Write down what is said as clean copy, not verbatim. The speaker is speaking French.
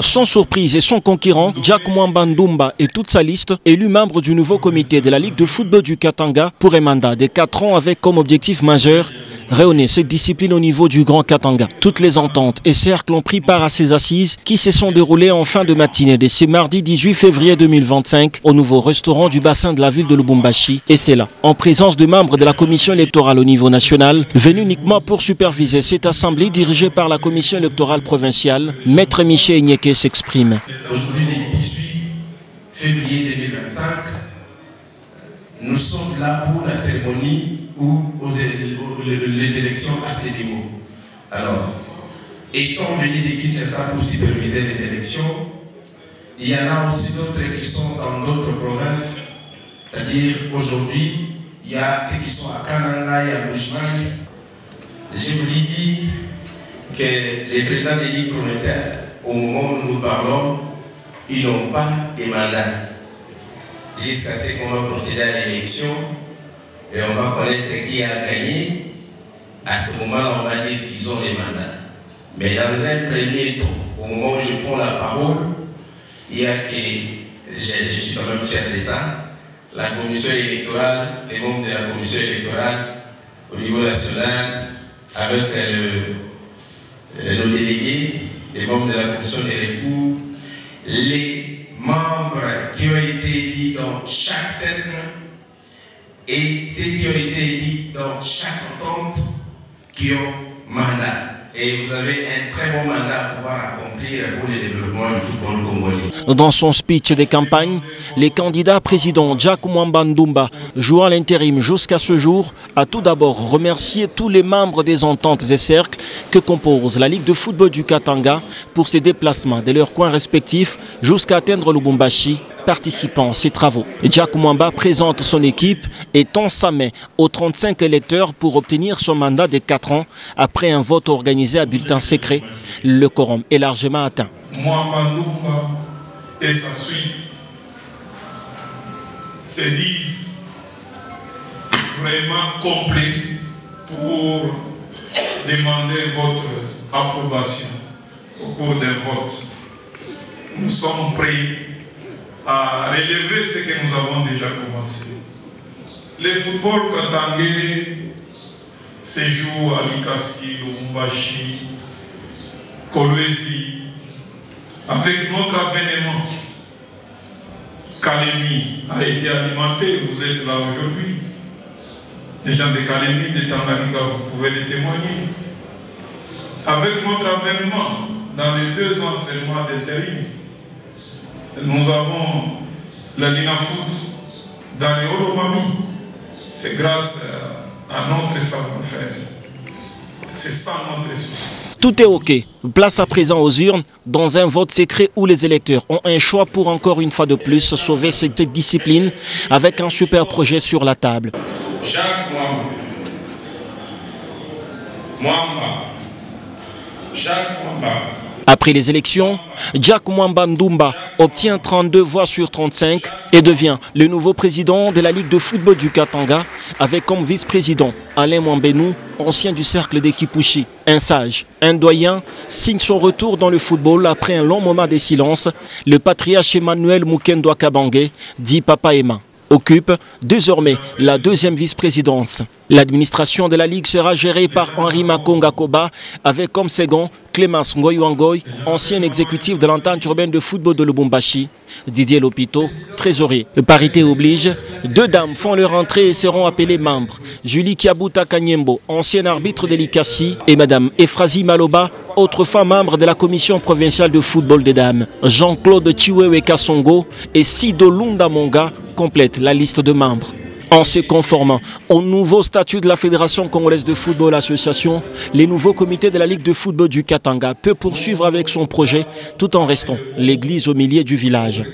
Sans surprise et son concurrent, Jack Mwamba Ndoumba et toute sa liste, élus membres du nouveau comité de la Ligue de football du Katanga pour un mandat de 4 ans avec comme objectif majeur rayonner cette discipline au niveau du Grand Katanga. Toutes les ententes et cercles ont pris part à ces assises qui se sont déroulées en fin de matinée de ce mardi 18 février 2025 au nouveau restaurant du bassin de la ville de Lubumbashi. Et c'est là, en présence de membres de la commission électorale au niveau national, venus uniquement pour superviser cette assemblée dirigée par la commission électorale provinciale, Maître Michel Nyeke s'exprime. Aujourd'hui, le 18 février 2025, nous sommes là pour la cérémonie ou les élections à ces niveaux. Alors, étant venus de Kinshasa pour superviser les élections, il y en a aussi d'autres qui sont dans d'autres provinces. C'est-à-dire, aujourd'hui, il y a ceux qui sont à Kananga et à Bushman. Je vous l'ai dit que les présidents des ligues provinciales, au moment où nous parlons, ils n'ont pas de mandat. Jusqu'à ce qu'on va procéder à l'élection et on va connaître qui a gagné. À ce moment-là, on va dire qu'ils ont les mandats. Mais dans un premier temps, au moment où je prends la parole, il y a que, je suis quand même fier de ça, la commission électorale, les membres de la commission électorale au niveau national, avec nos délégués, les membres de la commission des recours, les membres qui ont été élus dans chaque cercle et ceux qui ont été élus dans chaque entente qui ont mandat. Et vous avez un très bon mandat pour pouvoir accomplir pour le développement du football congolais. Dans son speech de campagne, le candidat président Jack Mwamba Ndoumba, jouant l'intérim jusqu'à ce jour, a tout d'abord remercié tous les membres des ententes et cercles que compose la Ligue de football du Katanga pour ses déplacements de leurs coins respectifs jusqu'à atteindre Lubumbashi, participant à ces travaux. Jack Mwamba présente son équipe et tend sa main aux 35 électeurs pour obtenir son mandat de 4 ans après un vote organisé à bulletin secret. Le quorum est largement atteint. Mwamba Ndoumba et sa suite se disent vraiment complets pour demander votre approbation au cours d'un vote. Nous sommes prêts à relever ce que nous avons déjà commencé. Le football katangais se joue à Likasi, Lubumbashi, Kolwezi. Avec notre avènement, Kalemi a été alimenté, vous êtes là aujourd'hui. Les gens de Kalemi, de Tanganyika, vous pouvez le témoigner. Avec notre avènement, dans les 2 ans seulement d'intérim, nous avons la Lina Foot dans les Olomami. C'est grâce à notre savoir-faire. C'est ça notre souci. Tout est OK. Place à présent aux urnes dans un vote secret où les électeurs ont un choix pour encore une fois de plus sauver cette discipline avec un super projet sur la table. Jack Mwamba. Jack Mwamba. Après les élections, Jack Mwamba Ndoumba obtient 32 voix sur 35 et devient le nouveau président de la Ligue de football du Katanga avec comme vice-président Alain Mwambenou, ancien du cercle des Kipushi. Un sage, un doyen, signe son retour dans le football après un long moment de silence. Le patriarche Emmanuel Mukendo Akabange, dit Papa Emma, occupe désormais la 2e vice-présidence. L'administration de la Ligue sera gérée par Henri Makonga Koba avec comme second Clémence Ngoy, ancien exécutif de l'entente urbaine de football de Lubumbashi. Didier Lopito, trésorier. Parité oblige, 2 dames font leur entrée et seront appelées membres. Julie Kiabuta Kanyembo, ancienne arbitre de l'ICACI, et Madame Efrazi Maloba, autrefois membre de la commission provinciale de football des dames. Jean-Claude Chiwewe Kasongo et Sido Lunda Monga complètent la liste de membres. En se conformant au nouveau statut de la Fédération congolaise de football association, les nouveaux comités de la Ligue de football du Katanga peut poursuivre avec son projet tout en restant l'église au milieu du village.